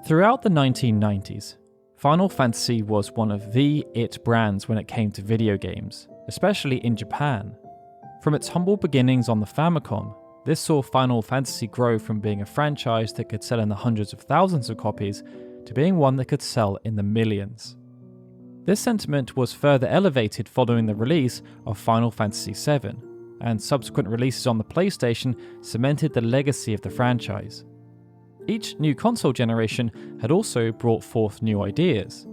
Throughout the 1990s, Final Fantasy was one of the it brands when it came to video games, especially in Japan. From its humble beginnings on the Famicom, this saw Final Fantasy grow from being a franchise that could sell in the hundreds of thousands of copies to being one that could sell in the millions. This sentiment was further elevated following the release of Final Fantasy VII, and subsequent releases on the PlayStation cemented the legacy of the franchise. Each new console generation had also brought forth new ideas,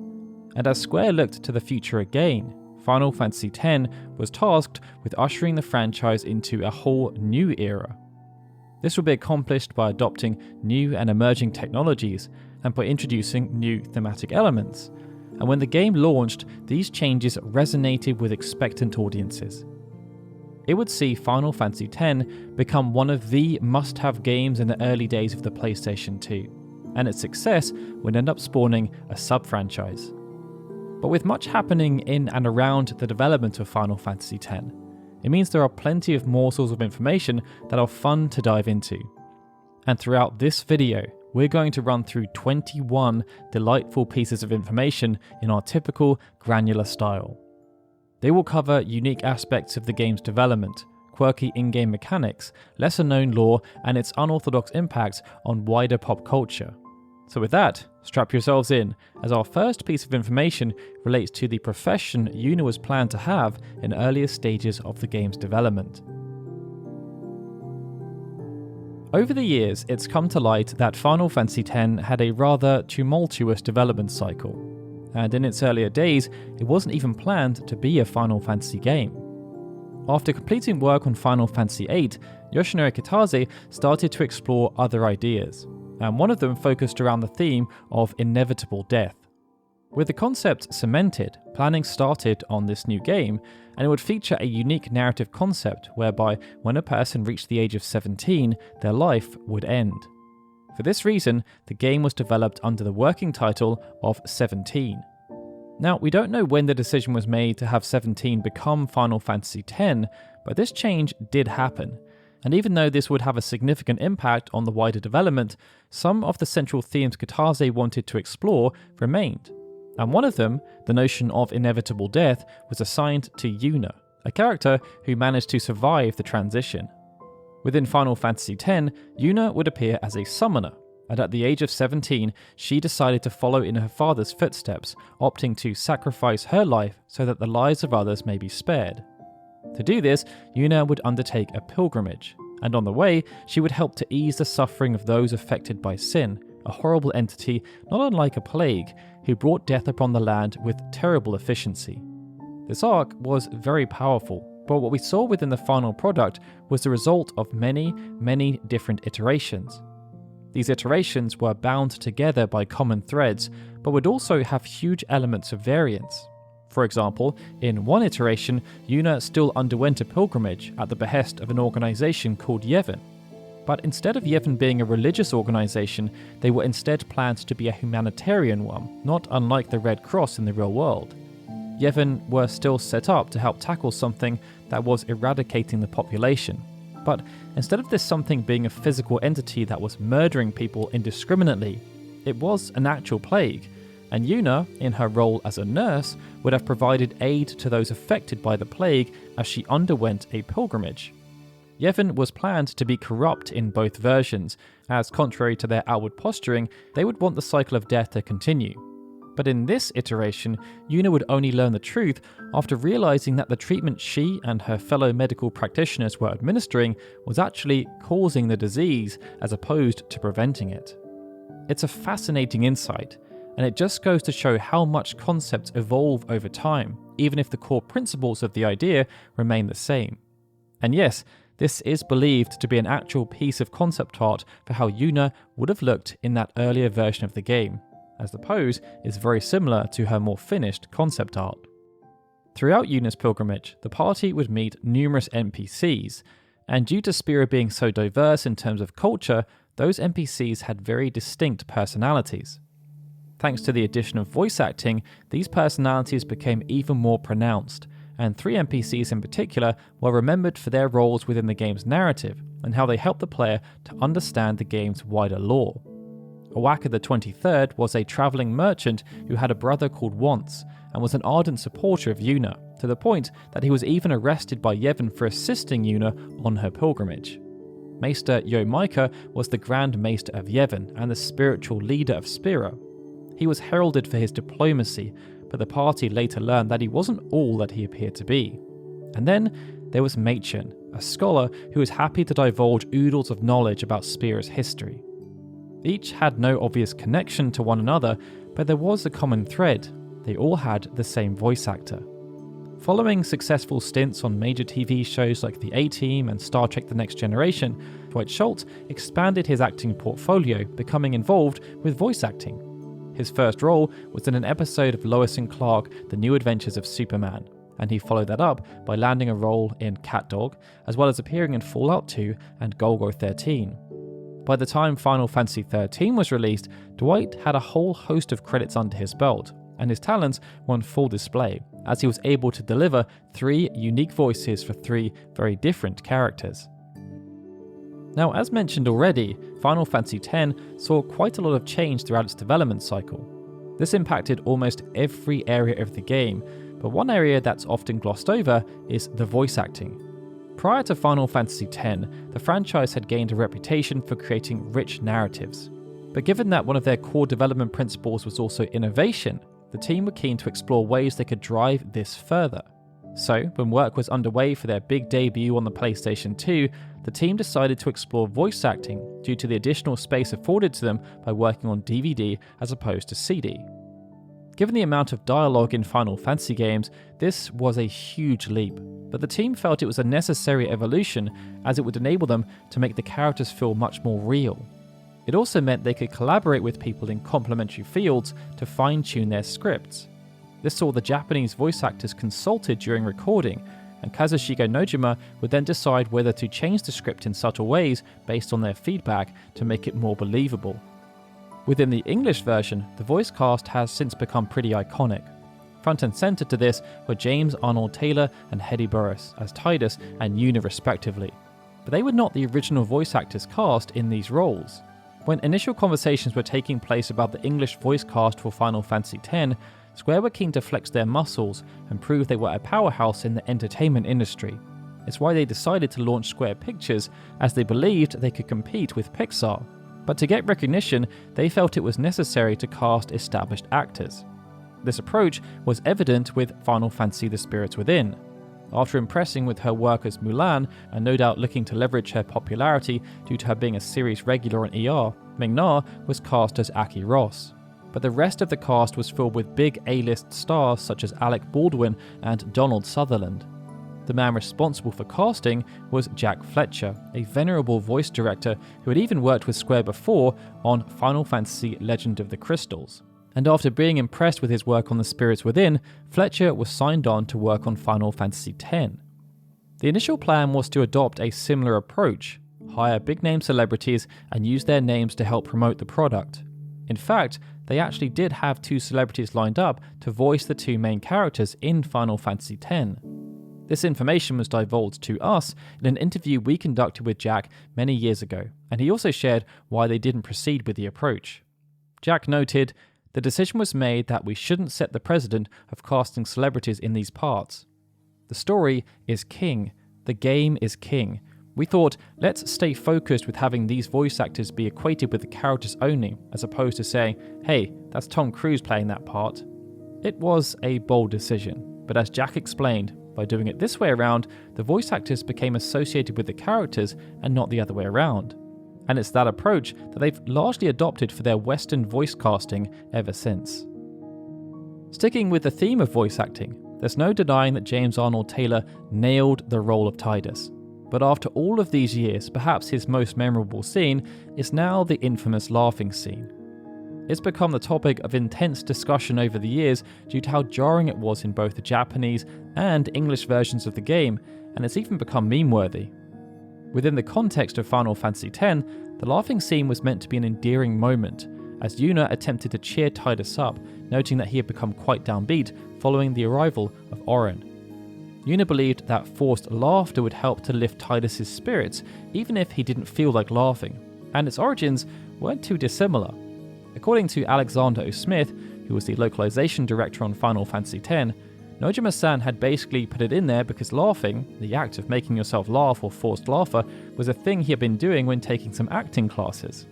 and as Square looked to the future again, Final Fantasy X was tasked with ushering the franchise into a whole new era. This would be accomplished by adopting new and emerging technologies and by introducing new thematic elements, and when the game launched, these changes resonated with expectant audiences. It would see Final Fantasy X become one of the must-have games in the early days of the PlayStation 2, and its success would end up spawning a sub-franchise. But with much happening in and around the development of Final Fantasy X, it means there are plenty of morsels of information that are fun to dive into. And throughout this video, we're going to run through 21 delightful pieces of information in our typical granular style. They will cover unique aspects of the game's development, quirky in-game mechanics, lesser-known lore, and its unorthodox impact on wider pop culture. So with that, strap yourselves in, as our first piece of information relates to the profession Yuna was planned to have in earlier stages of the game's development. Over the years, it's come to light that Final Fantasy X had a rather tumultuous development cycle, and in its earlier days, it wasn't even planned to be a Final Fantasy game. After completing work on Final Fantasy VIII, Yoshinori Kitase started to explore other ideas, and one of them focused around the theme of inevitable death. With the concept cemented, planning started on this new game, and it would feature a unique narrative concept whereby when a person reached the age of 17, their life would end. For this reason, the game was developed under the working title of 17. Now, we don't know when the decision was made to have 17 become Final Fantasy X, but this change did happen. And even though this would have a significant impact on the wider development, some of the central themes Kitase wanted to explore remained. And one of them, the notion of inevitable death, was assigned to Yuna, a character who managed to survive the transition. Within Final Fantasy X, Yuna would appear as a summoner, and at the age of 17, she decided to follow in her father's footsteps, opting to sacrifice her life so that the lives of others may be spared. To do this, Yuna would undertake a pilgrimage, and on the way, she would help to ease the suffering of those affected by sin, a horrible entity not unlike a plague, who brought death upon the land with terrible efficiency. This arc was very powerful, but what we saw within the final product was the result of many, many different iterations. These iterations were bound together by common threads, but would also have huge elements of variance. For example, in one iteration, Yuna still underwent a pilgrimage at the behest of an organization called Yevon. But instead of Yevon being a religious organization, they were instead planned to be a humanitarian one, not unlike the Red Cross in the real world. Yevon were still set up to help tackle something that was eradicating the population. But instead of this something being a physical entity that was murdering people indiscriminately, it was an actual plague, and Yuna, in her role as a nurse, would have provided aid to those affected by the plague as she underwent a pilgrimage. Yevon was planned to be corrupt in both versions, as contrary to their outward posturing, they would want the cycle of death to continue. But in this iteration, Yuna would only learn the truth after realizing that the treatment she and her fellow medical practitioners were administering was actually causing the disease as opposed to preventing it. It's a fascinating insight, and it just goes to show how much concepts evolve over time, even if the core principles of the idea remain the same. And yes, this is believed to be an actual piece of concept art for how Yuna would have looked in that earlier version of the game, as the pose is very similar to her more finished concept art. Throughout Yuna's pilgrimage, the party would meet numerous NPCs, and due to Spira being so diverse in terms of culture, those NPCs had very distinct personalities. Thanks to the addition of voice acting, these personalities became even more pronounced, and 3 NPCs in particular were remembered for their roles within the game's narrative and how they helped the player to understand the game's wider lore. Owaka the 23rd was a travelling merchant who had a brother called Once and was an ardent supporter of Yuna, to the point that he was even arrested by Yevon for assisting Yuna on her pilgrimage. Maester Yomaika was the Grand Maester of Yevon and the spiritual leader of Spira. He was heralded for his diplomacy, but the party later learned that he wasn't all that he appeared to be. And then there was Machen, a scholar who was happy to divulge oodles of knowledge about Spira's history. Each had no obvious connection to one another, but there was a common thread. They all had the same voice actor. Following successful stints on major TV shows like The A-Team and Star Trek The Next Generation, Dwight Schultz expanded his acting portfolio, becoming involved with voice acting. His first role was in an episode of Lois and Clark, The New Adventures of Superman, and he followed that up by landing a role in CatDog, as well as appearing in Fallout 2 and Golgo 13. By the time Final Fantasy XIII was released, Dwight had a whole host of credits under his belt, and his talents were on full display, as he was able to deliver 3 unique voices for 3 very different characters. Now, as mentioned already, Final Fantasy X saw quite a lot of change throughout its development cycle. This impacted almost every area of the game, but one area that's often glossed over is the voice acting. Prior to Final Fantasy X, the franchise had gained a reputation for creating rich narratives. But given that one of their core development principles was also innovation, the team were keen to explore ways they could drive this further. So, when work was underway for their big debut on the PlayStation 2, the team decided to explore voice acting due to the additional space afforded to them by working on DVD as opposed to CD. Given the amount of dialogue in Final Fantasy games, this was a huge leap, but the team felt it was a necessary evolution as it would enable them to make the characters feel much more real. It also meant they could collaborate with people in complementary fields to fine-tune their scripts. This saw the Japanese voice actors consulted during recording, and Kazushika Nojima would then decide whether to change the script in subtle ways based on their feedback to make it more believable. Within the English version, the voice cast has since become pretty iconic. Front and centre to this were James Arnold Taylor and Hedy Burris as Tidus and Yuna respectively, but they were not the original voice actors cast in these roles. When initial conversations were taking place about the English voice cast for Final Fantasy X, Square were keen to flex their muscles and prove they were a powerhouse in the entertainment industry. It's why they decided to launch Square Pictures, as they believed they could compete with Pixar. But to get recognition, they felt it was necessary to cast established actors. This approach was evident with Final Fantasy The Spirits Within. After impressing with her work as Mulan, and no doubt looking to leverage her popularity due to her being a series regular on ER, Ming-Na was cast as Aki Ross. But the rest of the cast was filled with big A-list stars such as Alec Baldwin and Donald Sutherland. The man responsible for casting was Jack Fletcher, a venerable voice director who had even worked with Square before on Final Fantasy Legend of the Crystals. And after being impressed with his work on The Spirits Within, Fletcher was signed on to work on Final Fantasy X. The initial plan was to adopt a similar approach, hire big-name celebrities and use their names to help promote the product. In fact, they actually did have 2 celebrities lined up to voice the 2 main characters in Final Fantasy X. This information was divulged to us in an interview we conducted with Jack many years ago, and he also shared why they didn't proceed with the approach. Jack noted, "The decision was made that we shouldn't set the precedent of casting celebrities in these parts. The story is king, the game is king. We thought, let's stay focused with having these voice actors be equated with the characters only, as opposed to saying, hey, that's Tom Cruise playing that part." It was a bold decision, but as Jack explained, by doing it this way around, the voice actors became associated with the characters and not the other way around. And it's that approach that they've largely adopted for their Western voice casting ever since. Sticking with the theme of voice acting, there's no denying that James Arnold Taylor nailed the role of Tidus. But after all of these years, perhaps his most memorable scene is now the infamous laughing scene. It's become the topic of intense discussion over the years due to how jarring it was in both the Japanese and English versions of the game, and it's even become meme-worthy. Within the context of Final Fantasy X, the laughing scene was meant to be an endearing moment, as Yuna attempted to cheer Tidus up, noting that he had become quite downbeat following the arrival of Auron. Yuna believed that forced laughter would help to lift Tidus' spirits, even if he didn't feel like laughing, and its origins weren't too dissimilar. According to Alexander O. Smith, who was the localization director on Final Fantasy X, Nojima-san had basically put it in there because laughing, the act of making yourself laugh or forced laughter, was a thing he had been doing when taking some acting classes.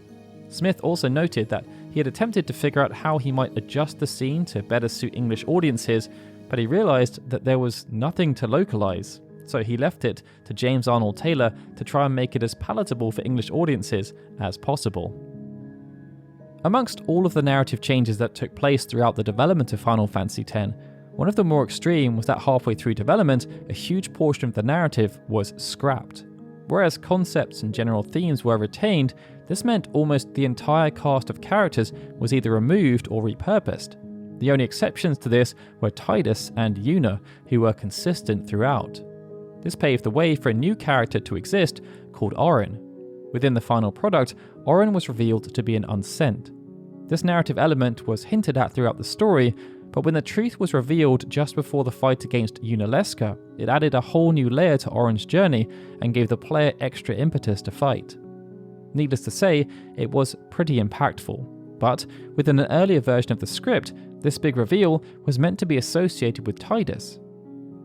Smith also noted that he had attempted to figure out how he might adjust the scene to better suit English audiences, but he realized that there was nothing to localize, so he left it to James Arnold Taylor to try and make it as palatable for English audiences as possible. Amongst all of the narrative changes that took place throughout the development of Final Fantasy X, one of the more extreme was that halfway through development, a huge portion of the narrative was scrapped. Whereas concepts and general themes were retained, this meant almost the entire cast of characters was either removed or repurposed. The only exceptions to this were Tidus and Yuna, who were consistent throughout. This paved the way for a new character to exist called Auron. Within the final product, Auron was revealed to be an unsent. This narrative element was hinted at throughout the story, but when the truth was revealed just before the fight against Yunalesca, it added a whole new layer to Auron's journey and gave the player extra impetus to fight. Needless to say, it was pretty impactful, but within an earlier version of the script, this big reveal was meant to be associated with Tidus.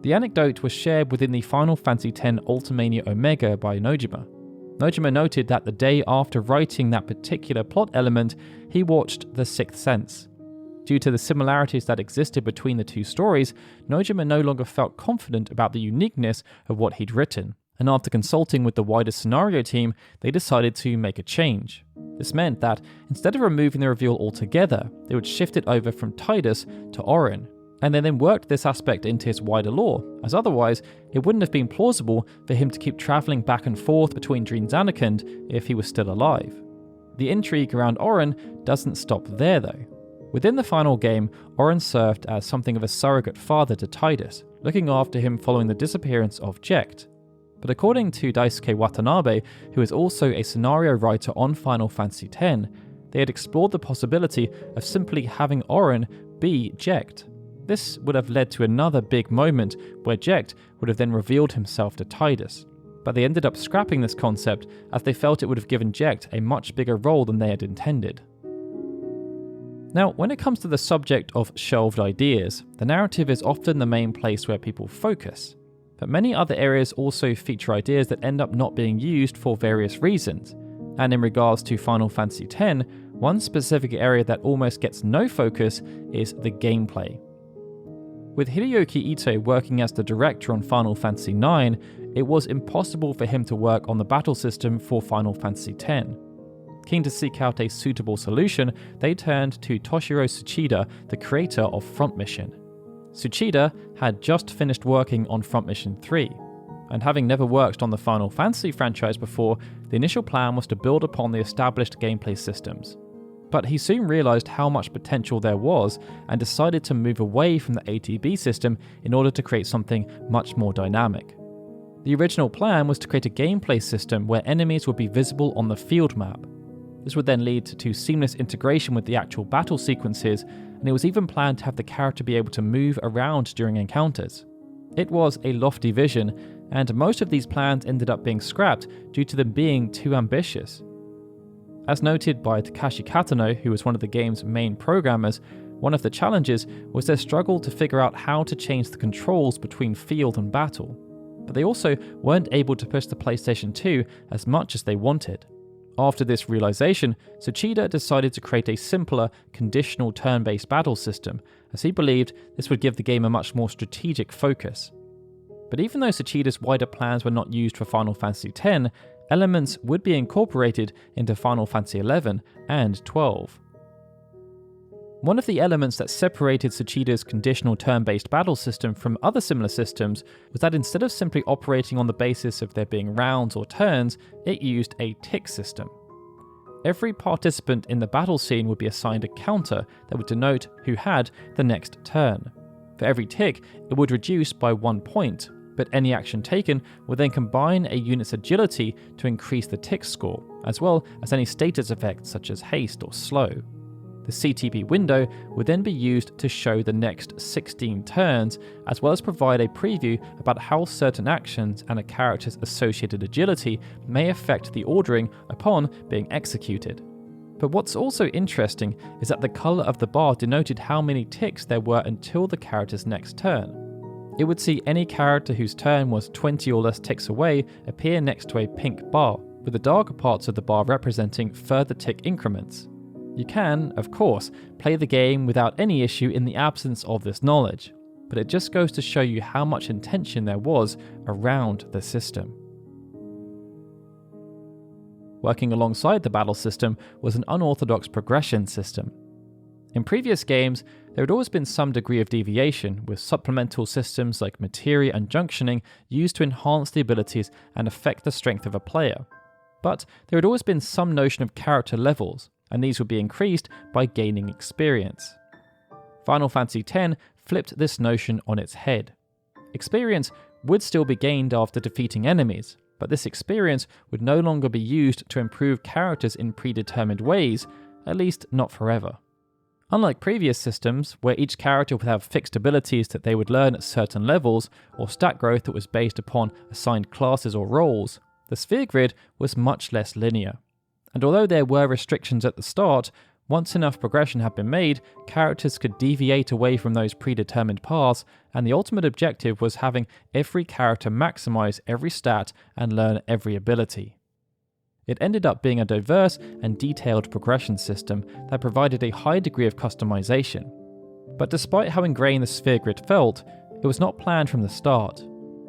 The anecdote was shared within the Final Fantasy X Ultimania Omega by Nojima. Nojima noted that the day after writing that particular plot element, he watched The Sixth Sense. Due to the similarities that existed between the two stories, Nojima no longer felt confident about the uniqueness of what he'd written, and after consulting with the wider scenario team, they decided to make a change. This meant that instead of removing the reveal altogether, they would shift it over from Tidus to Auron, and they then worked this aspect into his wider lore, as otherwise it wouldn't have been plausible for him to keep travelling back and forth between Dream Zanarkand if he was still alive. The intrigue around Auron doesn't stop there though. Within the final game, Auron served as something of a surrogate father to Tidus, looking after him following the disappearance of Jecht. But according to Daisuke Watanabe, who is also a scenario writer on Final Fantasy X, they had explored the possibility of simply having Auron be Jecht. This would have led to another big moment where Jecht would have then revealed himself to Tidus, but they ended up scrapping this concept as they felt it would have given Jecht a much bigger role than they had intended. Now, when it comes to the subject of shelved ideas, the narrative is often the main place where people focus, but many other areas also feature ideas that end up not being used for various reasons, and in regards to Final Fantasy X, one specific area that almost gets no focus is the gameplay. With Hideyoki Ito working as the director on Final Fantasy IX, it was impossible for him to work on the battle system for Final Fantasy X. Keen to seek out a suitable solution, they turned to Toshiro Tsuchida, the creator of Front Mission. Tsuchida had just finished working on Front Mission 3, and having never worked on the Final Fantasy franchise before, the initial plan was to build upon the established gameplay systems. But he soon realised how much potential there was and decided to move away from the ATB system in order to create something much more dynamic. The original plan was to create a gameplay system where enemies would be visible on the field map. This would then lead to seamless integration with the actual battle sequences, and it was even planned to have the character be able to move around during encounters. It was a lofty vision, and most of these plans ended up being scrapped due to them being too ambitious. As noted by Takashi Katano, who was one of the game's main programmers, one of the challenges was their struggle to figure out how to change the controls between field and battle. But they also weren't able to push the PlayStation 2 as much as they wanted. After this realization, Tsuchida decided to create a simpler, conditional turn-based battle system, as he believed this would give the game a much more strategic focus. But even though Tsuchida's wider plans were not used for Final Fantasy X, elements would be incorporated into Final Fantasy XI and XII. One of the elements that separated Tsuchida's conditional turn-based battle system from other similar systems was that instead of simply operating on the basis of there being rounds or turns, it used a tick system. Every participant in the battle scene would be assigned a counter that would denote who had the next turn. For every tick, it would reduce by 1 point, but any action taken would then combine a unit's agility to increase the tick score, as well as any status effects such as haste or slow. The CTB window would then be used to show the next 16 turns, as well as provide a preview about how certain actions and a character's associated agility may affect the ordering upon being executed. But what's also interesting is that the colour of the bar denoted how many ticks there were until the character's next turn. It would see any character whose turn was 20 or less ticks away appear next to a pink bar, with the darker parts of the bar representing further tick increments. You can, of course, play the game without any issue in the absence of this knowledge, but it just goes to show you how much intention there was around the system. Working alongside the battle system was an unorthodox progression system. In previous games, there had always been some degree of deviation, with supplemental systems like materia and junctioning used to enhance the abilities and affect the strength of a player. But there had always been some notion of character levels, and these would be increased by gaining experience. Final Fantasy X flipped this notion on its head. Experience would still be gained after defeating enemies, but this experience would no longer be used to improve characters in predetermined ways, at least not forever. Unlike previous systems, where each character would have fixed abilities that they would learn at certain levels, or stat growth that was based upon assigned classes or roles, the sphere grid was much less linear. And although there were restrictions at the start, once enough progression had been made, characters could deviate away from those predetermined paths, and the ultimate objective was having every character maximize every stat and learn every ability. It ended up being a diverse and detailed progression system that provided a high degree of customization. But despite how ingrained the sphere grid felt, it was not planned from the start.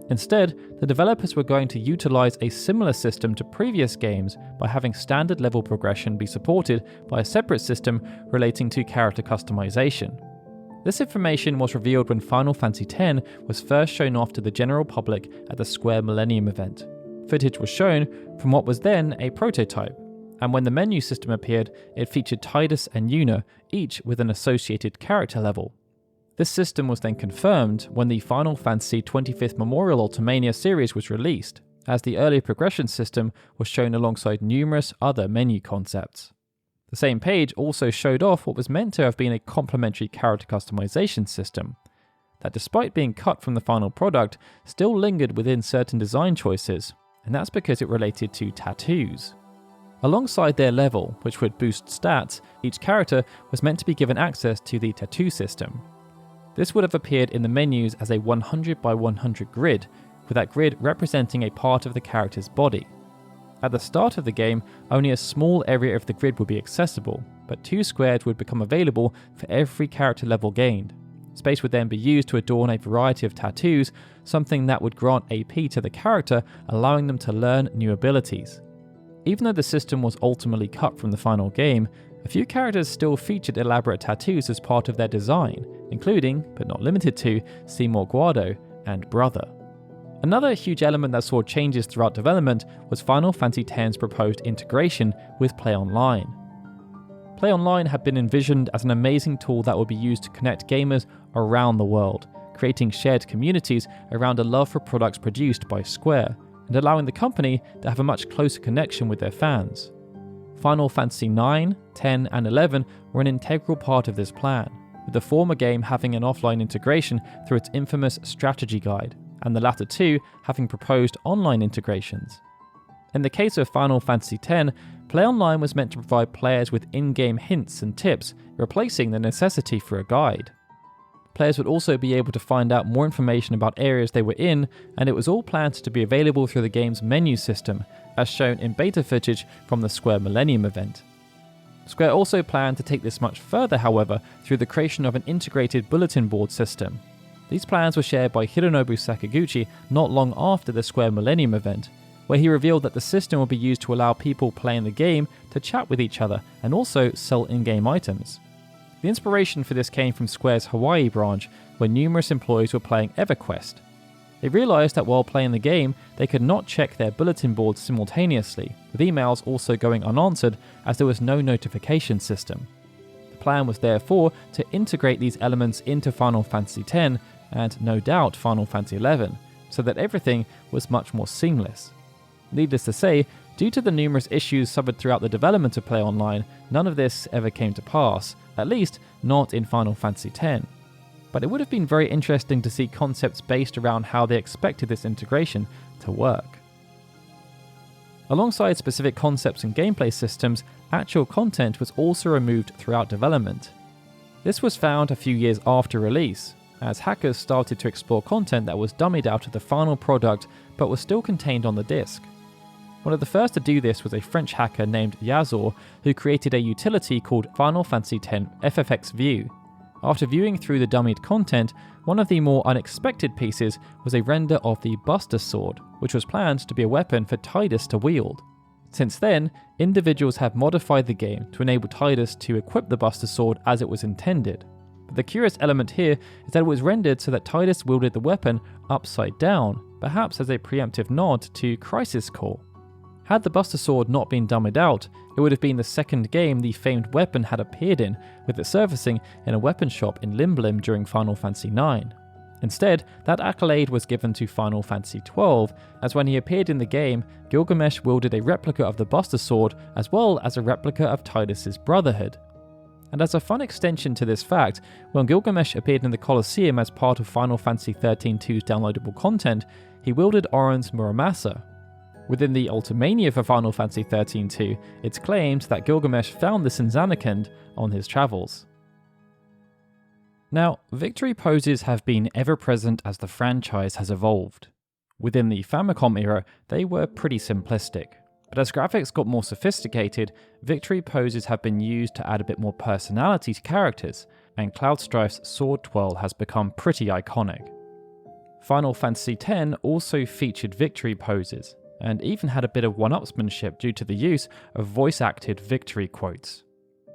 Instead, the developers were going to utilize a similar system to previous games by having standard level progression be supported by a separate system relating to character customization. This information was revealed when Final Fantasy X was first shown off to the general public at the Square Millennium event. Footage was shown from what was then a prototype, and when the menu system appeared, it featured Tidus and Yuna, each with an associated character level. This system was then confirmed when the Final Fantasy 25th Memorial Ultimania series was released, as the earlier progression system was shown alongside numerous other menu concepts. The same page also showed off what was meant to have been a complementary character customization system, that despite being cut from the final product, still lingered within certain design choices, and that's because it related to tattoos. Alongside their level, which would boost stats, each character was meant to be given access to the tattoo system. This would have appeared in the menus as a 100 by 100 grid, with that grid representing a part of the character's body. At the start of the game, only a small area of the grid would be accessible, but 2 squares would become available for every character level gained. Space would then be used to adorn a variety of tattoos, something that would grant AP to the character, allowing them to learn new abilities. Even though the system was ultimately cut from the final game, a few characters still featured elaborate tattoos as part of their design, including, but not limited to, Seymour Guardo and Brother. Another huge element that saw changes throughout development was Final Fantasy X's proposed integration with Play Online. Play Online had been envisioned as an amazing tool that would be used to connect gamers around the world, creating shared communities around a love for products produced by Square, and allowing the company to have a much closer connection with their fans. Final Fantasy IX, X, and XI were an integral part of this plan, with the former game having an offline integration through its infamous strategy guide, and the latter two having proposed online integrations. In the case of Final Fantasy X, Play Online was meant to provide players with in-game hints and tips, replacing the necessity for a guide. Players would also be able to find out more information about areas they were in, and it was all planned to be available through the game's menu system, as shown in beta footage from the Square Millennium event. Square also planned to take this much further, however, through the creation of an integrated bulletin board system. These plans were shared by Hironobu Sakaguchi not long after the Square Millennium event, where he revealed that the system would be used to allow people playing the game to chat with each other and also sell in-game items. The inspiration for this came from Square's Hawaii branch, where numerous employees were playing EverQuest. They realised that while playing the game, they could not check their bulletin boards simultaneously, with emails also going unanswered as there was no notification system. The plan was therefore to integrate these elements into Final Fantasy X, and no doubt Final Fantasy XI, so that everything was much more seamless. Needless to say, due to the numerous issues suffered throughout the development of Play Online, none of this ever came to pass, at least not in Final Fantasy X. But it would have been very interesting to see concepts based around how they expected this integration to work. Alongside specific concepts and gameplay systems, actual content was also removed throughout development. This was found a few years after release, as hackers started to explore content that was dummied out of the final product but was still contained on the disc. One of the first to do this was a French hacker named Yazor, who created a utility called Final Fantasy X FFX View. After viewing through the dummied content, one of the more unexpected pieces was a render of the Buster Sword, which was planned to be a weapon for Tidus to wield. Since then, individuals have modified the game to enable Tidus to equip the Buster Sword as it was intended. But the curious element here is that it was rendered so that Tidus wielded the weapon upside down, perhaps as a preemptive nod to Crisis Core. Had the Buster Sword not been dummied out, it would have been the second game the famed weapon had appeared in, with it surfacing in a weapon shop in Limblim during Final Fantasy IX. Instead, that accolade was given to Final Fantasy XII, as when he appeared in the game, Gilgamesh wielded a replica of the Buster Sword as well as a replica of Tidus' Brotherhood. And as a fun extension to this fact, when Gilgamesh appeared in the Colosseum as part of Final Fantasy XIII-2's downloadable content, he wielded Auron's Muramasa. Within the Ultimania for Final Fantasy XIII-2, it's claimed that Gilgamesh found this in Zanarkand on his travels. Now, victory poses have been ever present as the franchise has evolved. Within the Famicom era, they were pretty simplistic, but as graphics got more sophisticated, victory poses have been used to add a bit more personality to characters, and Cloud Strife's sword twirl has become pretty iconic. Final Fantasy X also featured victory poses, and even had a bit of one-upsmanship due to the use of voice-acted victory quotes.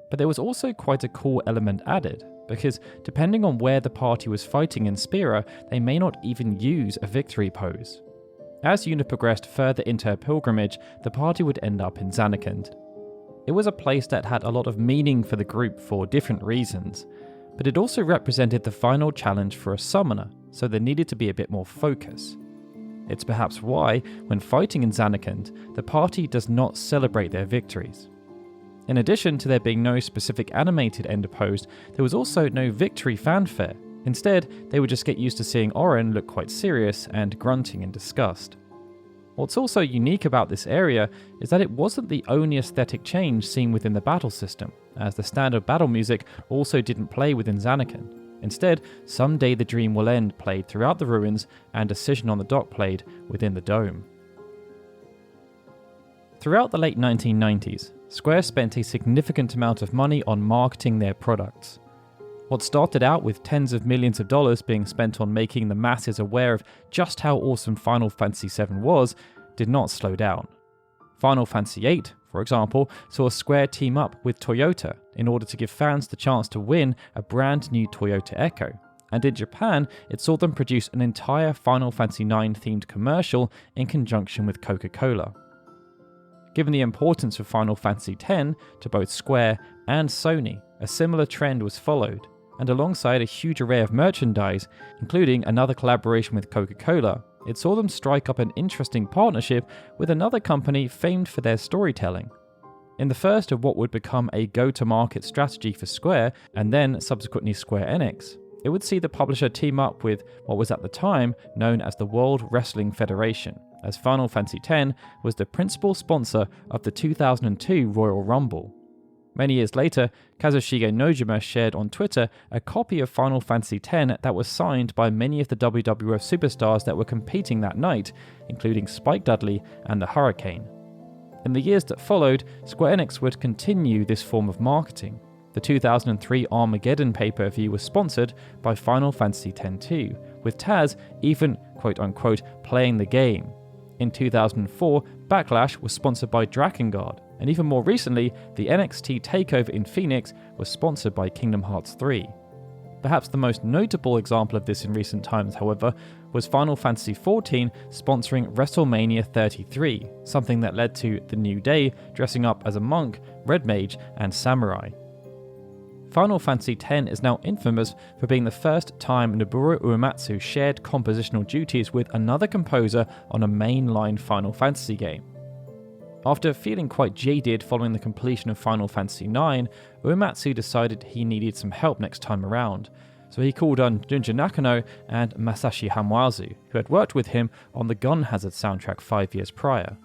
But there was also quite a cool element added, because depending on where the party was fighting in Spira, they may not even use a victory pose. As Yuna progressed further into her pilgrimage, the party would end up in Zanarkand. It was a place that had a lot of meaning for the group for different reasons, but it also represented the final challenge for a summoner, so there needed to be a bit more focus. It's perhaps why, when fighting in Zanarkand, the party does not celebrate their victories. In addition to there being no specific animated end pose, there was also no victory fanfare. Instead, they would just get used to seeing Auron look quite serious and grunting in disgust. What's also unique about this area is that it wasn't the only aesthetic change seen within the battle system, as the standard battle music also didn't play within Zanarkand. Instead, Someday the Dream Will End played throughout the ruins, and Decision on the Dock played within the dome. Throughout the late 1990s, Square spent a significant amount of money on marketing their products. What started out with tens of millions of dollars being spent on making the masses aware of just how awesome Final Fantasy VII was, did not slow down. Final Fantasy VIII, for example, saw Square team up with Toyota in order to give fans the chance to win a brand new Toyota Echo, and in Japan it saw them produce an entire Final Fantasy IX themed commercial in conjunction with Coca-Cola. Given the importance of Final Fantasy X to both Square and Sony, a similar trend was followed, and alongside a huge array of merchandise, including another collaboration with Coca-Cola, it saw them strike up an interesting partnership with another company famed for their storytelling. In the first of what would become a go-to-market strategy for Square, and then subsequently Square Enix, it would see the publisher team up with what was at the time known as the World Wrestling Federation, as Final Fantasy X was the principal sponsor of the 2002 Royal Rumble. Many years later, Kazushige Nojima shared on Twitter a copy of Final Fantasy X that was signed by many of the WWF superstars that were competing that night, including Spike Dudley and the Hurricane. In the years that followed, Square Enix would continue this form of marketing. The 2003 Armageddon pay-per-view was sponsored by Final Fantasy X-2, with Taz even quote-unquote playing the game. In 2004, Backlash was sponsored by Drakengard, and even more recently, the NXT takeover in Phoenix was sponsored by Kingdom Hearts 3. Perhaps the most notable example of this in recent times, however, was Final Fantasy XIV sponsoring WrestleMania 33, something that led to The New Day dressing up as a monk, red mage, and samurai. Final Fantasy X is now infamous for being the first time Nobuo Uematsu shared compositional duties with another composer on a mainline Final Fantasy game. After feeling quite jaded following the completion of Final Fantasy IX, Uematsu decided he needed some help next time around, so he called on Junji Nakano and Masashi Hamwazu, who had worked with him on the Gun Hazard soundtrack 5 years prior.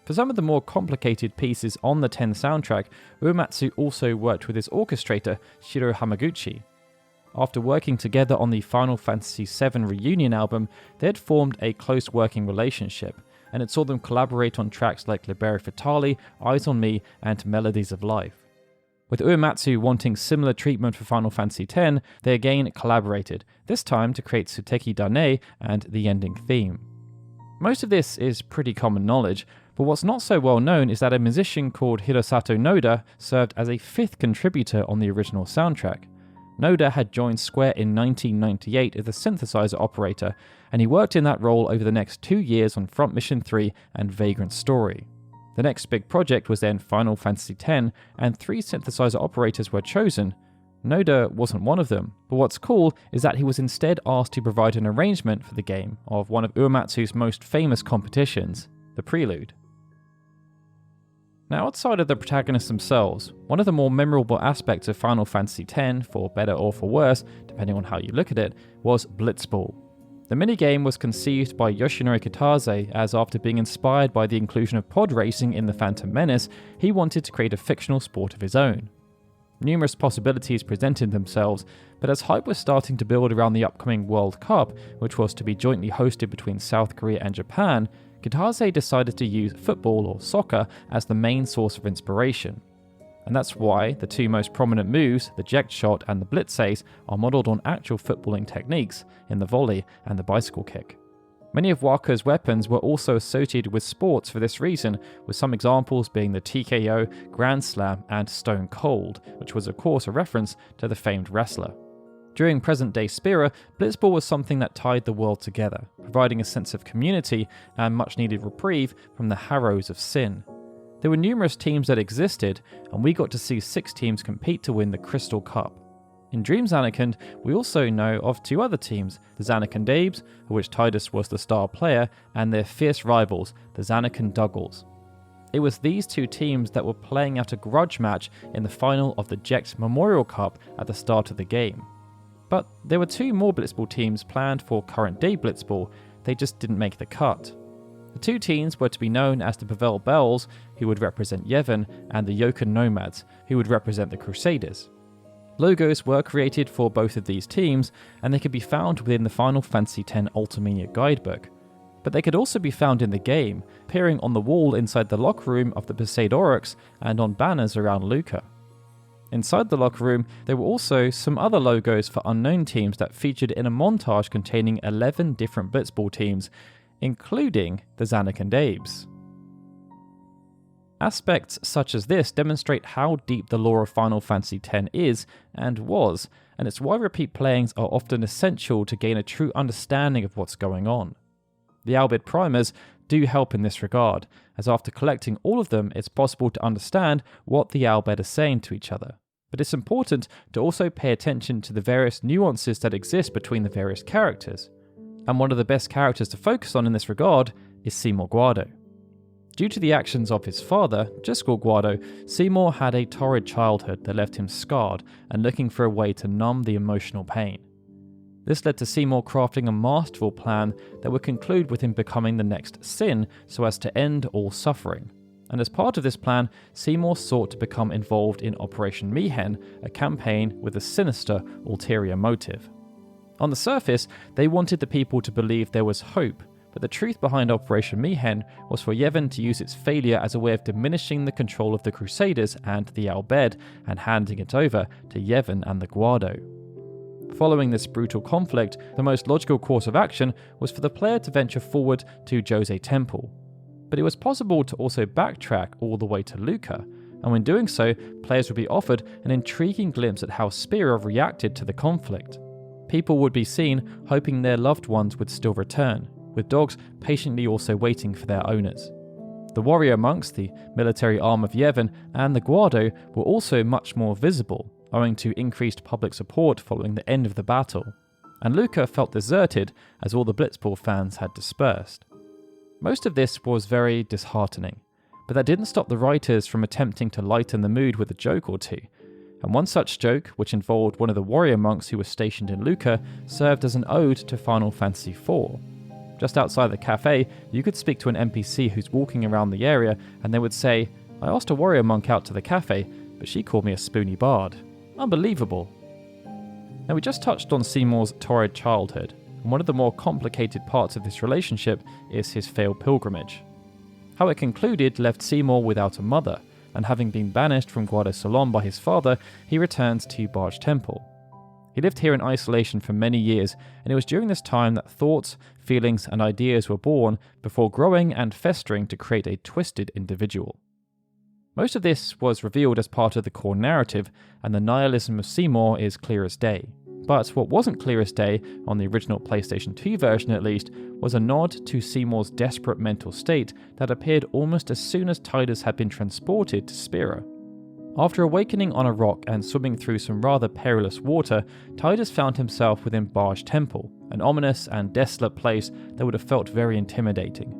For some of the more complicated pieces on the 10 soundtrack, Uematsu also worked with his orchestrator, Shiro Hamaguchi. After working together on the Final Fantasy VII Reunion album, they had formed a close working relationship, and it saw them collaborate on tracks like Liberi Fatali, Eyes on Me, and Melodies of Life. With Uematsu wanting similar treatment for Final Fantasy X, they again collaborated, this time to create Suteki Dane and the ending theme. Most of this is pretty common knowledge, but what's not so well known is that a musician called Hirosato Noda served as a fifth contributor on the original soundtrack. Noda had joined Square in 1998 as a synthesizer operator, and he worked in that role over the next 2 years on Front Mission 3 and Vagrant Story. The next big project was then Final Fantasy X, and 3 synthesizer operators were chosen. Noda wasn't one of them, but what's cool is that he was instead asked to provide an arrangement for the game of one of Uematsu's most famous competitions, the Prelude. Now, outside of the protagonists themselves, one of the more memorable aspects of Final Fantasy X, for better or for worse, depending on how you look at it, was Blitzball. The minigame was conceived by Yoshinori Kitase as, after being inspired by the inclusion of pod racing in The Phantom Menace, he wanted to create a fictional sport of his own. Numerous possibilities presented themselves, but as hype was starting to build around the upcoming World Cup, which was to be jointly hosted between South Korea and Japan, Kitase decided to use football or soccer as the main source of inspiration. And that's why the 2 most prominent moves, the eject shot and the blitz ace, are modelled on actual footballing techniques in the volley and the bicycle kick. Many of Waka's weapons were also associated with sports for this reason, with some examples being the TKO, Grand Slam and Stone Cold, which was of course a reference to the famed wrestler. During present-day Spira, Blitzball was something that tied the world together, providing a sense of community and much-needed reprieve from the harrows of sin. There were numerous teams that existed, and we got to see 6 teams compete to win the Crystal Cup. In Dream Zanarkand, we also know of 2 other teams, the Zanarkand Abes, of which Tidus was the star player, and their fierce rivals, the Zanarkand Duggles. It was these 2 teams that were playing out a grudge match in the final of the Jex Memorial Cup at the start of the game. But there were 2 more Blitzball teams planned for current day Blitzball, they just didn't make the cut. The 2 teams were to be known as the Pavel Bells, who would represent Yevon, and the Jokun Nomads, who would represent the Crusaders. Logos were created for both of these teams, and they could be found within the Final Fantasy X Ultimania guidebook. But they could also be found in the game, appearing on the wall inside the locker room of the Poseidorix and on banners around Luca. Inside the locker room, there were also some other logos for unknown teams that featured in a montage containing 11 different Blitzball teams, including the Zanarkand Abes. Aspects such as this demonstrate how deep the lore of Final Fantasy X is and was, and it's why repeat playings are often essential to gain a true understanding of what's going on. The Albed primers do help in this regard, as after collecting all of them, it's possible to understand what the Albed are saying to each other. But it's important to also pay attention to the various nuances that exist between the various characters. And one of the best characters to focus on in this regard is Seymour Guado. Due to the actions of his father, Driscoll Guado, Seymour had a torrid childhood that left him scarred and looking for a way to numb the emotional pain. This led to Seymour crafting a masterful plan that would conclude with him becoming the next Sin so as to end all suffering. And as part of this plan, Seymour sought to become involved in Operation Mi'ihen, a campaign with a sinister ulterior motive. On the surface, they wanted the people to believe there was hope, but the truth behind Operation Mi'ihen was for Yevon to use its failure as a way of diminishing the control of the Crusaders and the Albed and handing it over to Yevon and the Guado. Following this brutal conflict, the most logical course of action was for the player to venture forward to Jose Temple. But it was possible to also backtrack all the way to Luca, and when doing so, players would be offered an intriguing glimpse at how Spira reacted to the conflict. People would be seen hoping their loved ones would still return, with dogs patiently also waiting for their owners. The warrior monks, the military arm of Yevon, and the Guado were also much more visible, owing to increased public support following the end of the battle, and Luca felt deserted as all the Blitzball fans had dispersed. Most of this was very disheartening, but that didn't stop the writers from attempting to lighten the mood with a joke or 2, and one such joke, which involved one of the warrior monks who was stationed in Luca, served as an ode to Final Fantasy IV. Just outside the cafe, you could speak to an NPC who's walking around the area and they would say, "I asked a warrior monk out to the cafe, but she called me a spoony bard." Unbelievable. Now, we just touched on Seymour's torrid childhood, and one of the more complicated parts of this relationship is his failed pilgrimage. How it concluded left Seymour without a mother, and having been banished from Guado-Salom by his father, he returned to Barge Temple. He lived here in isolation for many years, and it was during this time that thoughts, feelings, and ideas were born before growing and festering to create a twisted individual. Most of this was revealed as part of the core narrative, and the nihilism of Seymour is clear as day. But what wasn't clear as day, on the original PlayStation 2 version at least, was a nod to Seymour's desperate mental state that appeared almost as soon as Tidus had been transported to Spira. After awakening on a rock and swimming through some rather perilous water, Tidus found himself within Barge Temple, an ominous and desolate place that would have felt very intimidating.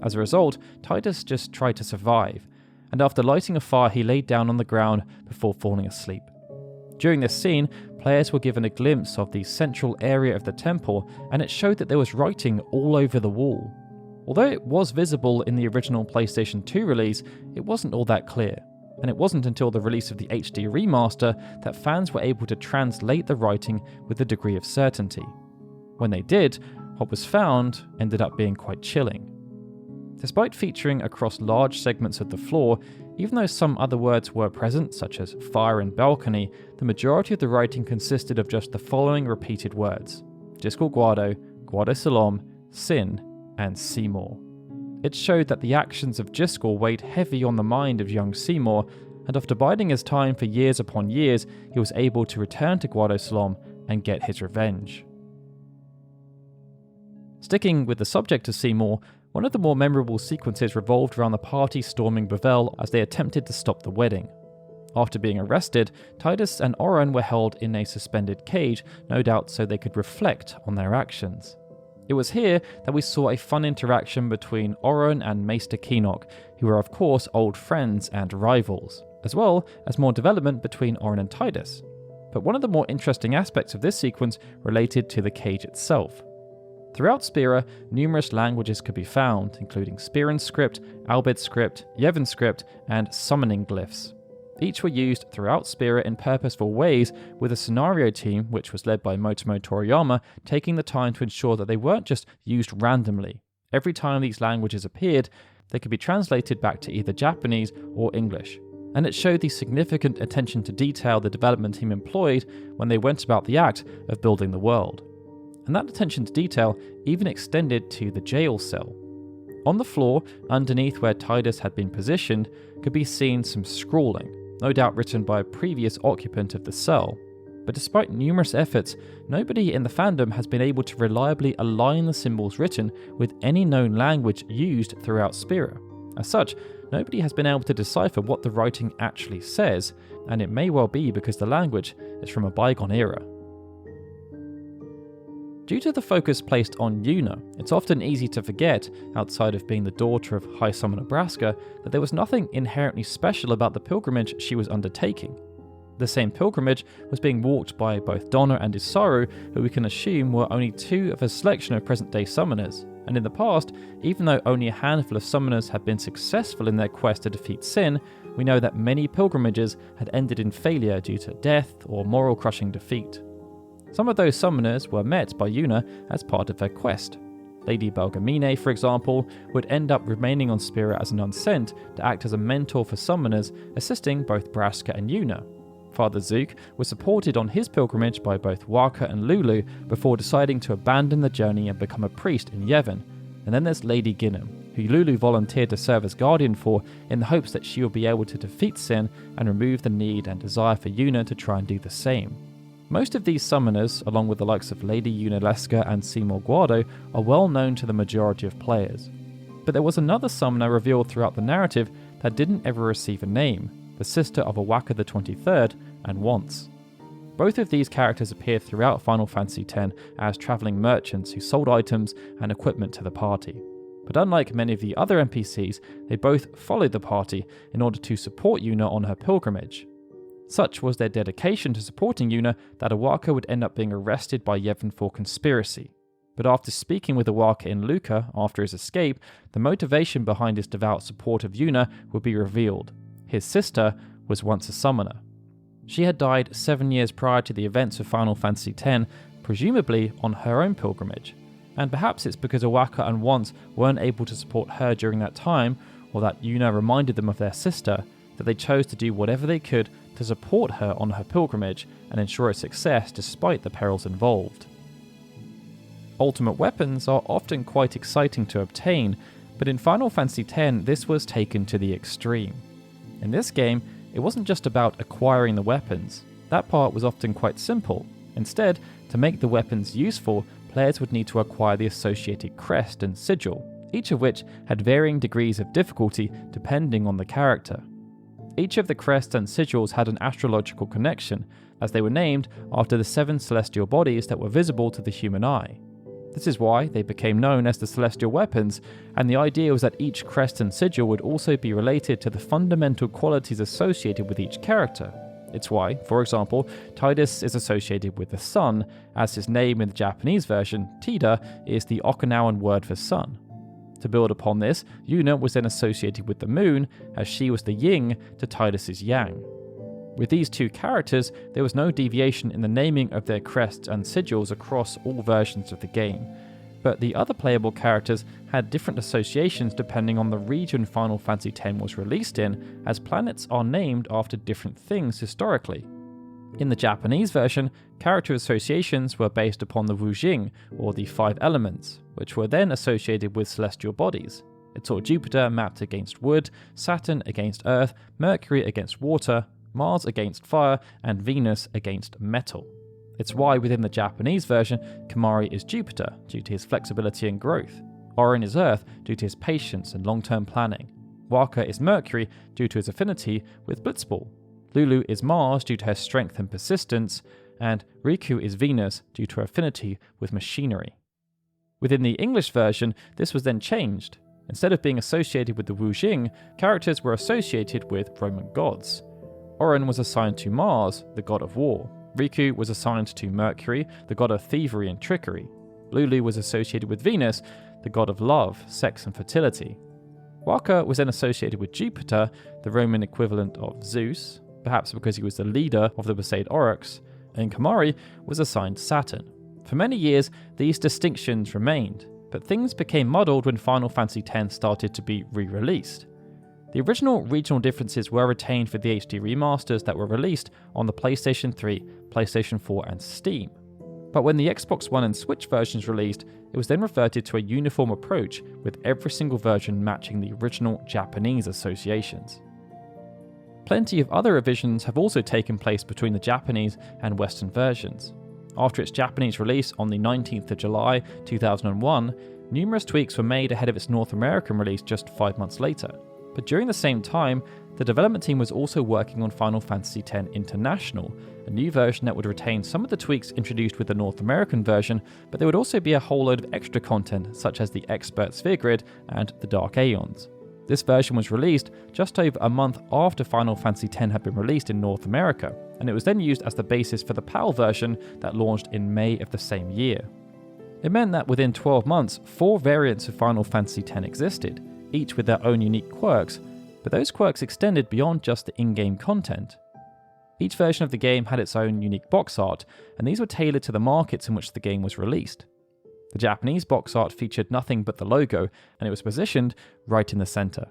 As a result, Tidus just tried to survive, and after lighting a fire he laid down on the ground before falling asleep. During this scene, players were given a glimpse of the central area of the temple, and it showed that there was writing all over the wall. Although it was visible in the original PlayStation 2 release, it wasn't all that clear. And it wasn't until the release of the HD remaster that fans were able to translate the writing with a degree of certainty. When they did, what was found ended up being quite chilling. Despite featuring across large segments of the floor, even though some other words were present, such as fire and balcony, the majority of the writing consisted of just the following repeated words: Jyscal Guado, Guado-Salom, Sin, and Seymour. It showed that the actions of Jyscal weighed heavy on the mind of young Seymour, and after biding his time for years upon years, he was able to return to Guado-Salom and get his revenge. Sticking with the subject of Seymour, one of the more memorable sequences revolved around the party storming Bavel as they attempted to stop the wedding. After being arrested, Tidus and Oren were held in a suspended cage, no doubt so they could reflect on their actions. It was here that we saw a fun interaction between Oren and Maester Keenock, who were of course old friends and rivals, as well as more development between Oren and Tidus. But one of the more interesting aspects of this sequence related to the cage itself. Throughout Spira, numerous languages could be found, including Spiran script, Albed script, Yevon script, and summoning glyphs. Each were used throughout Spira in purposeful ways, with a scenario team, which was led by Motomo Toriyama, taking the time to ensure that they weren't just used randomly. Every time these languages appeared, they could be translated back to either Japanese or English. And it showed the significant attention to detail the development team employed when they went about the act of building the world. And that attention to detail even extended to the jail cell. On the floor, underneath where Tidus had been positioned, could be seen some scrawling, no doubt written by a previous occupant of the cell. But despite numerous efforts, nobody in the fandom has been able to reliably align the symbols written with any known language used throughout Spira. As such, nobody has been able to decipher what the writing actually says, and it may well be because the language is from a bygone era. Due to the focus placed on Yuna, it's often easy to forget, outside of being the daughter of High Summoner Braska, that there was nothing inherently special about the pilgrimage she was undertaking. The same pilgrimage was being walked by both Donna and Isaru, who we can assume were only two of a selection of present-day summoners, and in the past, even though only a handful of summoners had been successful in their quest to defeat Sin, we know that many pilgrimages had ended in failure due to death or moral-crushing defeat. Some of those summoners were met by Yuna as part of her quest. Lady Belgamine, for example, would end up remaining on Spira as an unsent to act as a mentor for summoners, assisting both Braska and Yuna. Father Zook was supported on his pilgrimage by both Waka and Lulu before deciding to abandon the journey and become a priest in Yevon. And then there's Lady Ginham, who Lulu volunteered to serve as guardian for in the hopes that she would be able to defeat Sin and remove the need and desire for Yuna to try and do the same. Most of these summoners, along with the likes of Lady Yunalesca and Seymour Guado, are well known to the majority of players. But there was another summoner revealed throughout the narrative that didn't ever receive a name, the sister of Awaka the 23rd and Once. Both of these characters appear throughout Final Fantasy X as travelling merchants who sold items and equipment to the party. But unlike many of the other NPCs, they both followed the party in order to support Yuna on her pilgrimage. Such was their dedication to supporting Yuna that Awaka would end up being arrested by Yevon for conspiracy. But after speaking with Iwaka in Lucca after his escape, the motivation behind his devout support of Yuna would be revealed. His sister was once a summoner. She had died 7 years prior to the events of Final Fantasy X, presumably on her own pilgrimage. And perhaps it's because Iwaka and Once weren't able to support her during that time, or that Yuna reminded them of their sister, that they chose to do whatever they could to support her on her pilgrimage and ensure its success despite the perils involved. Ultimate weapons are often quite exciting to obtain, but in Final Fantasy X this was taken to the extreme. In this game, it wasn't just about acquiring the weapons. That part was often quite simple. Instead, to make the weapons useful, players would need to acquire the associated crest and sigil, each of which had varying degrees of difficulty depending on the character. Each of the crests and sigils had an astrological connection, as they were named after the 7 celestial bodies that were visible to the human eye. This is why they became known as the Celestial Weapons, and the idea was that each crest and sigil would also be related to the fundamental qualities associated with each character. It's why, for example, Tidus is associated with the sun, as his name in the Japanese version, Tida, is the Okinawan word for sun. To build upon this, Yuna was then associated with the moon, as she was the yin to Tidus's yang. With these two characters, there was no deviation in the naming of their crests and sigils across all versions of the game, but the other playable characters had different associations depending on the region Final Fantasy X was released in, as planets are named after different things historically. In the Japanese version, character associations were based upon the Wujing, or the 5 elements, which were then associated with celestial bodies. It saw Jupiter mapped against wood, Saturn against earth, Mercury against water, Mars against fire, and Venus against metal. It's why within the Japanese version, Kimahri is Jupiter due to his flexibility and growth, Auron is Earth due to his patience and long-term planning, Wakka is Mercury due to his affinity with Blitzball, Lulu is Mars due to her strength and persistence, and Riku is Venus due to her affinity with machinery. Within the English version, this was then changed. Instead of being associated with the Wujing, characters were associated with Roman gods. Auron was assigned to Mars, the god of war. Riku was assigned to Mercury, the god of thievery and trickery. Lulu was associated with Venus, the god of love, sex and fertility. Wakka was then associated with Jupiter, the Roman equivalent of Zeus, perhaps because he was the leader of the Besaid Aurochs, and Kimahri was assigned Saturn. For many years, these distinctions remained, but things became muddled when Final Fantasy X started to be re-released. The original regional differences were retained for the HD remasters that were released on the PlayStation 3, PlayStation 4 and Steam. But when the Xbox One and Switch versions released, it was then reverted to a uniform approach, with every single version matching the original Japanese associations. Plenty of other revisions have also taken place between the Japanese and Western versions. After its Japanese release on the 19th of July 2001, numerous tweaks were made ahead of its North American release just 5 months later. But during the same time, the development team was also working on Final Fantasy X International, a new version that would retain some of the tweaks introduced with the North American version, but there would also be a whole load of extra content such as the Expert Sphere Grid and the Dark Aeons. This version was released just over a month after Final Fantasy X had been released in North America, and it was then used as the basis for the PAL version that launched in May of the same year. It meant that within 12 months, 4 variants of Final Fantasy X existed, each with their own unique quirks, but those quirks extended beyond just the in-game content. Each version of the game had its own unique box art, and these were tailored to the markets in which the game was released. The Japanese box art featured nothing but the logo, and it was positioned right in the center.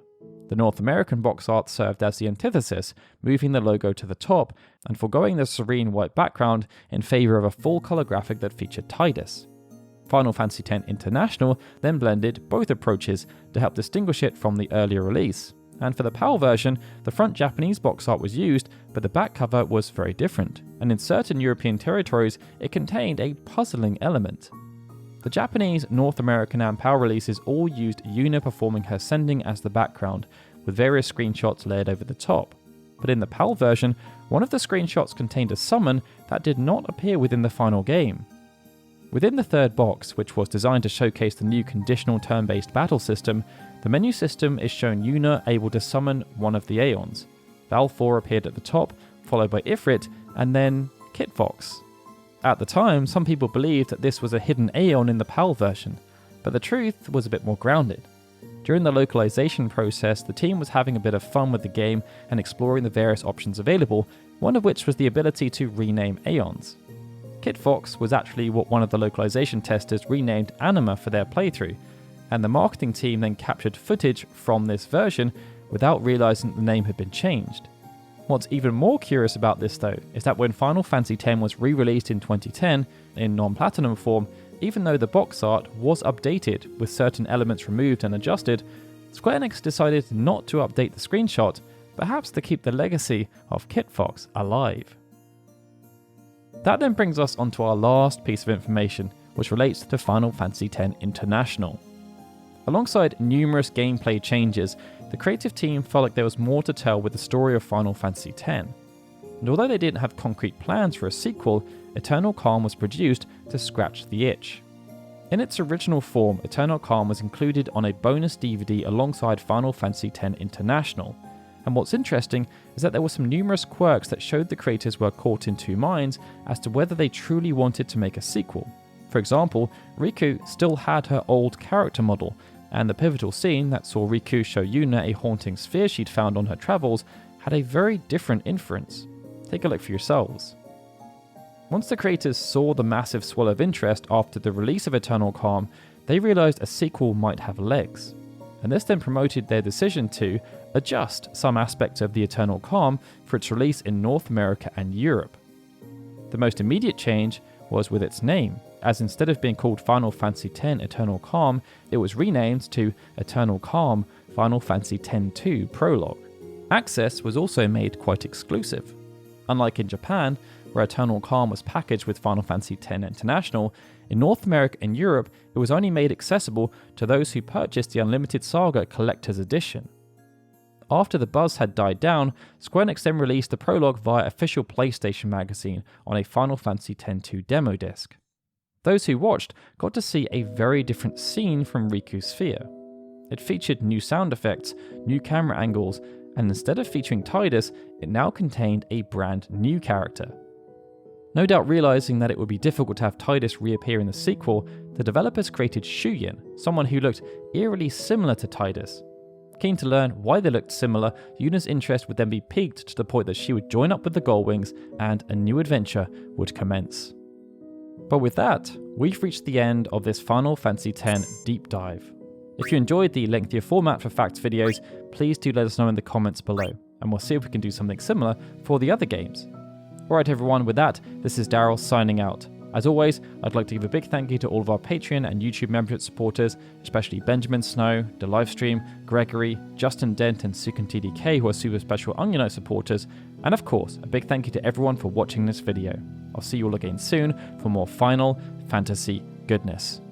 The North American box art served as the antithesis, moving the logo to the top and foregoing the serene white background in favor of a full-color graphic that featured Tidus. Final Fantasy X International then blended both approaches to help distinguish it from the earlier release. And for the PAL version, the front Japanese box art was used, but the back cover was very different, and in certain European territories, it contained a puzzling element. The Japanese, North American and PAL releases all used Yuna performing her sending as the background, with various screenshots layered over the top. But in the PAL version, one of the screenshots contained a summon that did not appear within the final game. Within the third box, which was designed to showcase the new conditional turn-based battle system, the menu system is shown Yuna able to summon one of the Aeons. Balfour appeared at the top, followed by Ifrit, and then Kit Fox. At the time, some people believed that this was a hidden Aeon in the PAL version, but the truth was a bit more grounded. During the localization process, the team was having a bit of fun with the game and exploring the various options available, one of which was the ability to rename Aeons. Kit Fox was actually what one of the localization testers renamed Anima for their playthrough, and the marketing team then captured footage from this version without realizing the name had been changed. What's even more curious about this though is that when Final Fantasy X was re-released in 2010 in non-platinum form, even though the box art was updated with certain elements removed and adjusted, Square Enix decided not to update the screenshot, perhaps to keep the legacy of Kit Fox alive. That then brings us onto our last piece of information, which relates to Final Fantasy X International. Alongside numerous gameplay changes, the creative team felt like there was more to tell with the story of Final Fantasy X. And although they didn't have concrete plans for a sequel, Eternal Calm was produced to scratch the itch. In its original form, Eternal Calm was included on a bonus DVD alongside Final Fantasy X International. And what's interesting is that there were some numerous quirks that showed the creators were caught in two minds as to whether they truly wanted to make a sequel. For example, Riku still had her old character model, and the pivotal scene that saw Riku show Yuna a haunting sphere she'd found on her travels had a very different inference. Take a look for yourselves. Once the creators saw the massive swell of interest after the release of Eternal Calm, they realised a sequel might have legs. And this then promoted their decision to adjust some aspects of the Eternal Calm for its release in North America and Europe. The most immediate change was with its name, as instead of being called Final Fantasy X Eternal Calm, it was renamed to Eternal Calm Final Fantasy X-2 Prologue. Access was also made quite exclusive. Unlike in Japan, where Eternal Calm was packaged with Final Fantasy X International, in North America and Europe it was only made accessible to those who purchased the Unlimited Saga Collector's Edition. After the buzz had died down, Square Enix then released the prologue via official PlayStation magazine on a Final Fantasy X-2 demo disc. Those who watched got to see a very different scene from Riku's Sphere. It featured new sound effects, new camera angles, and instead of featuring Tidus, it now contained a brand new character. No doubt realizing that it would be difficult to have Tidus reappear in the sequel, the developers created Shuyin, someone who looked eerily similar to Tidus. Keen to learn why they looked similar, Yuna's interest would then be piqued to the point that she would join up with the Gullwings and a new adventure would commence. But with that, we've reached the end of this Final Fantasy X deep dive. If you enjoyed the lengthier format for Facts videos, please do let us know in the comments below, and we'll see if we can do something similar for the other games. Alright everyone, with that, this is Daryl signing out. As always, I'd like to give a big thank you to all of our Patreon and YouTube membership supporters, especially Benjamin Snow, The Livestream, Gregory, Justin Dent and Sukan TDK who are super special Onion Note supporters, and of course, a big thank you to everyone for watching this video. I'll see you all again soon for more Final Fantasy goodness.